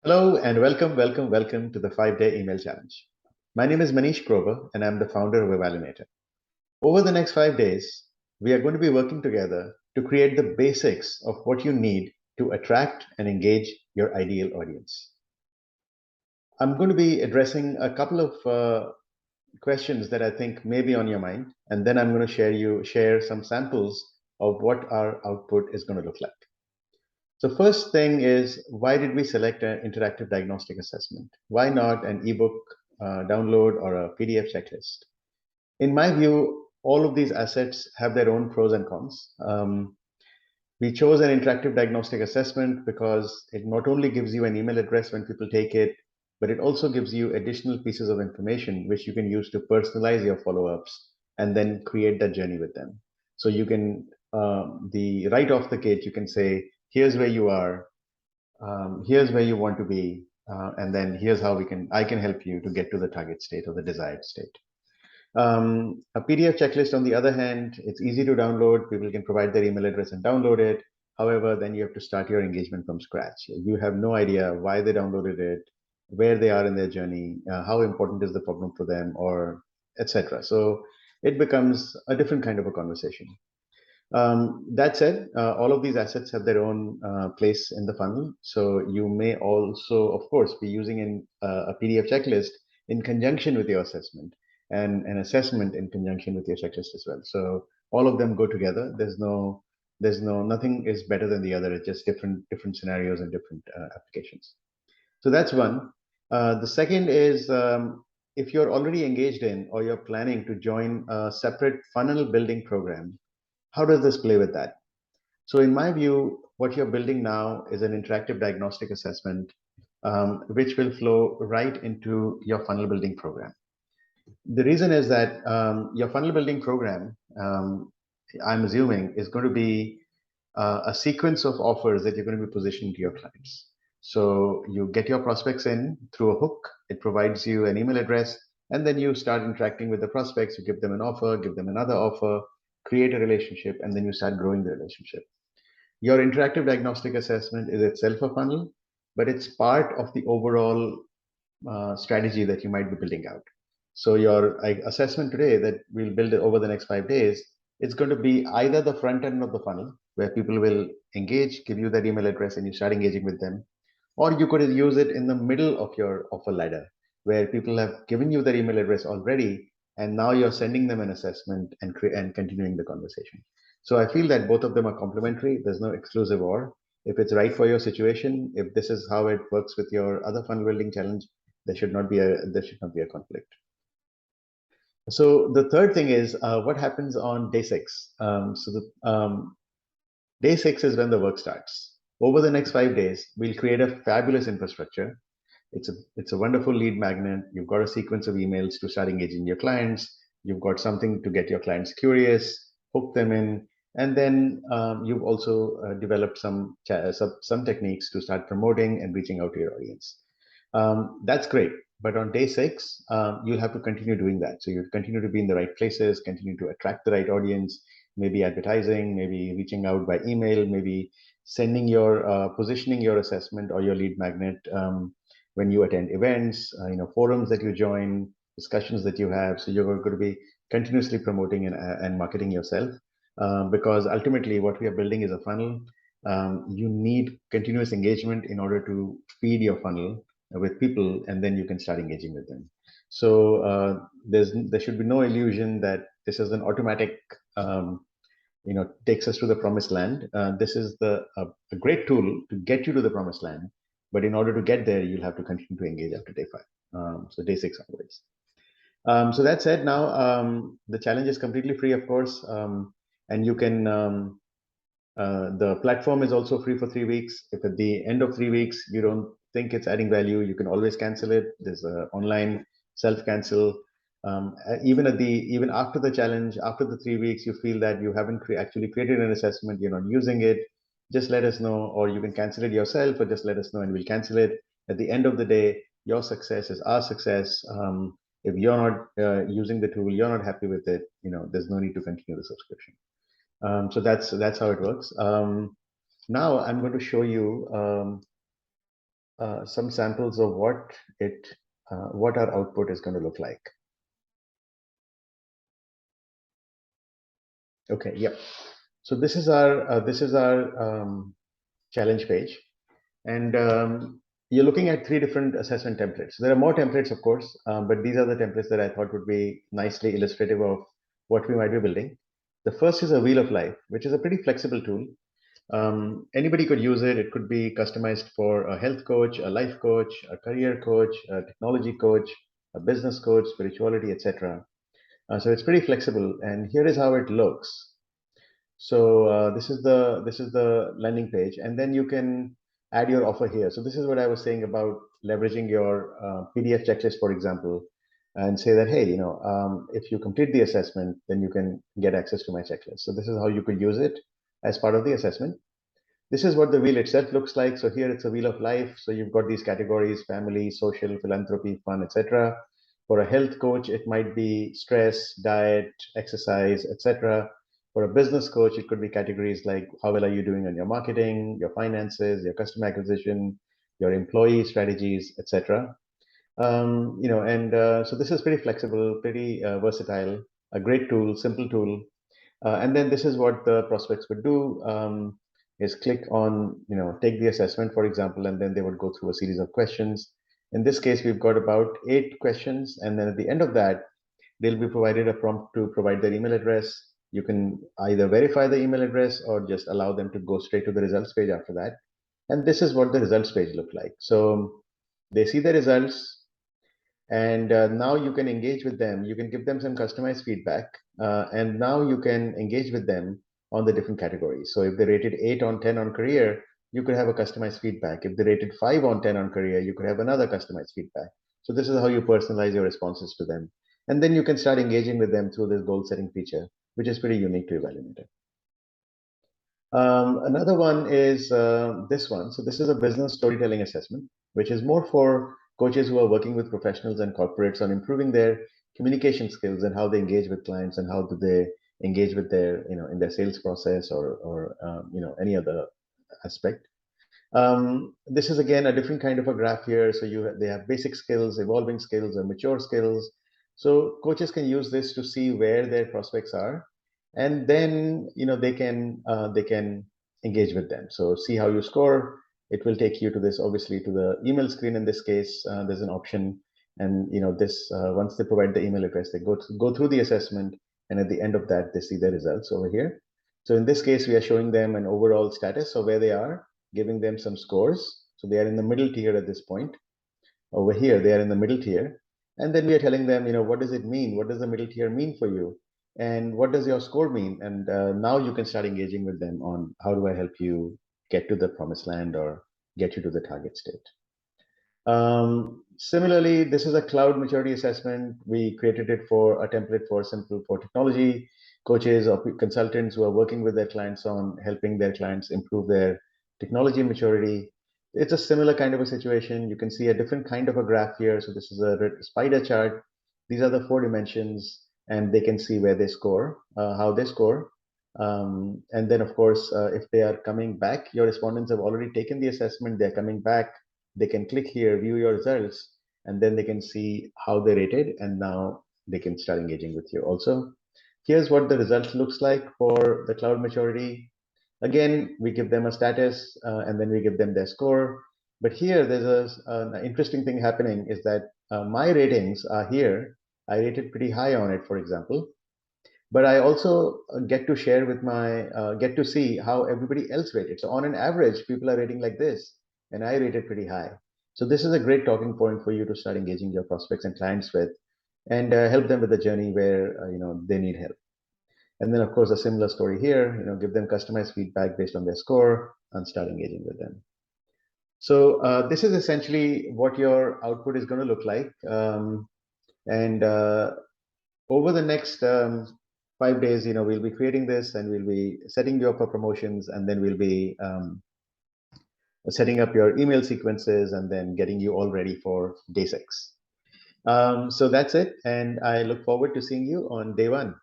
Hello and welcome to the 5-day email challenge. My name is Manish Grover and I'm the founder of Evaluator. Over the next 5 days, we are going to be working together to create the basics of what you need to attract and engage your ideal audience. I'm going to be addressing a couple of questions that I think may be on your mind, and then I'm going to share some samples of what our output is going to look like. So first thing is, why did we select an interactive diagnostic assessment? Why not an ebook download or a PDF checklist? In my view, all of these assets have their own pros and cons. We chose an interactive diagnostic assessment because it not only gives you an email address when people take it, but it also gives you additional pieces of information which you can use to personalize your follow-ups and then create that journey with them. So you can, the right off the gate, you can say, here's where you are, here's where you want to be, and then here's how I can help you to get to the target state or the desired state. A PDF checklist, on the other hand, it's easy to download. People can provide their email address and download it. However, then you have to start your engagement from scratch. You have no idea why they downloaded it, where they are in their journey, how important is the problem for them, or etc. So it becomes a different kind of a conversation. That said, all of these assets have their own place in the funnel. So you may also, of course, be using a PDF checklist in conjunction with your assessment and an assessment in conjunction with your checklist as well. So all of them go together. Nothing is better than the other. It's just different scenarios and different applications. So that's one. The second is if you're already engaged in or you're planning to join a separate funnel building program, how does this play with that? So in my view, what you're building now is an interactive diagnostic assessment, which will flow right into your funnel building program. The reason is that your funnel building program, I'm assuming, is going to be a sequence of offers that you're going to be positioning to your clients. So you get your prospects in through a hook. It provides you an email address, and then you start interacting with the prospects. You give them an offer, give them another offer, create a relationship, and then you start growing the relationship. Your interactive diagnostic assessment is itself a funnel, but it's part of the overall strategy that you might be building out. So your assessment today that we'll build over the next 5 days, it's going to be either the front end of the funnel where people will engage, give you their email address, and you start engaging with them, or you could use it in the middle of your offer ladder where people have given you their email address already, and now you're sending them an assessment and continuing the conversation. So I feel that both of them are complementary. There's no exclusive or. If it's right for your situation, if this is how it works with your other funnel building challenge, there should not be a conflict. So the third thing is what happens on day six. Day six is when the work starts. Over the next 5 days, we'll create a fabulous infrastructure. It's a wonderful lead magnet. You've got a sequence of emails to start engaging your clients. You've got something to get your clients curious, hook them in, and then you've also developed some techniques to start promoting and reaching out to your audience. That's great. But on day six, you'll have to continue doing that. So you continue to be in the right places, continue to attract the right audience, maybe advertising, maybe reaching out by email, maybe sending positioning your assessment or your lead magnet when you attend events, forums that you join, discussions that you have. So you're going to be continuously promoting and marketing yourself because ultimately what we are building is a funnel. You need continuous engagement in order to feed your funnel with people, and then you can start engaging with them. So there should be no illusion that this is an automatic, takes us to the promised land. This is a great tool to get you to the promised land, but in order to get there, you'll have to continue to engage after day 5. So day 6 onwards. So that said, now the challenge is completely free, of course, and you can. The platform is also free for 3 weeks. If at the end of 3 weeks you don't think it's adding value, you can always cancel it. There's an online self-cancel. Even after the challenge, after the 3 weeks, you feel that you haven't actually created an assessment, you're not using it, just let us know, or you can cancel it yourself, or just let us know and we'll cancel it. At the end of the day, your success is our success. If you're not using the tool, you're not happy with it, there's no need to continue the subscription. So that's how it works. Now I'm going to show you some samples of what our output is going to look like. Okay, yep. So this is our challenge page, and you're looking at 3 different assessment templates. There are more templates, of course, but these are the templates that I thought would be nicely illustrative of what we might be building. The first is a wheel of life, which is a pretty flexible tool. Anybody could use it. It could be customized for a health coach, a life coach, a career coach, a technology coach, a business coach, spirituality, etc. So it's pretty flexible. And here is how it looks. So this is the landing page, and then you can add your offer here. So this is what I was saying about leveraging your PDF checklist, for example, and say that, hey, if you complete the assessment, then you can get access to my checklist. So this is how you could use it as part of the assessment. This is what the wheel itself looks like. So here it's a wheel of life. So you've got these categories: family, social, philanthropy, fun, etc. For a health coach, it might be stress, diet, exercise, etc. For a business coach, it could be categories like how well are you doing on your marketing, your finances, your customer acquisition, your employee strategies, etc. So this is pretty flexible, pretty versatile, a great tool, simple tool. And then this is what the prospects would do, is click on, take the assessment, for example, and then they would go through a series of questions. In this case, we've got about 8 questions. And then at the end of that, they'll be provided a prompt to provide their email address. You can either verify the email address or just allow them to go straight to the results page after that. And this is what the results page look like. So they see the results, and now you can engage with them. You can give them some customized feedback, and now you can engage with them on the different categories. So if they rated 8 on 10 on career, you could have a customized feedback. If they rated 5 on 10 on career, you could have another customized feedback. So this is how you personalize your responses to them. And then you can start engaging with them through this goal setting feature, which is pretty unique to Evaluator. Another one is this one. So this is a business storytelling assessment, which is more for coaches who are working with professionals and corporates on improving their communication skills and how they engage with clients and how do they engage with their, in their sales process or any other aspect. This is again a different kind of a graph here. So they have basic skills, evolving skills, or mature skills. So coaches can use this to see where their prospects are, and then they can engage with them. So see how you score. It will take you to this, obviously, to the email screen. In this case, there's an option, and this once they provide the email address, they go through the assessment, and at the end of that, they see the results over here. So in this case, we are showing them an overall status of where they are, giving them some scores. So they are in the middle tier at this point. Over here, they are in the middle tier. And then we are telling them, what does it mean? What does the middle tier mean for you? And what does your score mean? And now you can start engaging with them on how do I help you get to the promised land or get you to the target state. Similarly, this is a cloud maturity assessment. We created it for a template for technology coaches or consultants who are working with their clients on helping their clients improve their technology maturity. It's a similar kind of a situation. You can see a different kind of a graph here. So this is a spider chart. These are the 4 dimensions, and they can see where they score, how they score. And then, of course, if they are coming back, your respondents have already taken the assessment. They're coming back. They can click here, view your results, and then they can see how they rated, and now they can start engaging with you also. Here's what the result looks like for the cloud maturity. Again, we give them a status, and then we give them their score. But here, there's an interesting thing happening is that my ratings are here. I rated pretty high on it, for example. But I also get to share with get to see how everybody else rated. So on an average, people are rating like this, and I rated pretty high. So this is a great talking point for you to start engaging your prospects and clients with, and help them with the journey where they need help. And then, of course, a similar story here. Give them customized feedback based on their score and start engaging with them. So this is essentially what your output is going to look like. And over the next 5 days, we'll be creating this, and we'll be setting you up for promotions, and then we'll be setting up your email sequences, and then getting you all ready for day 6. So that's it, and I look forward to seeing you on day 1.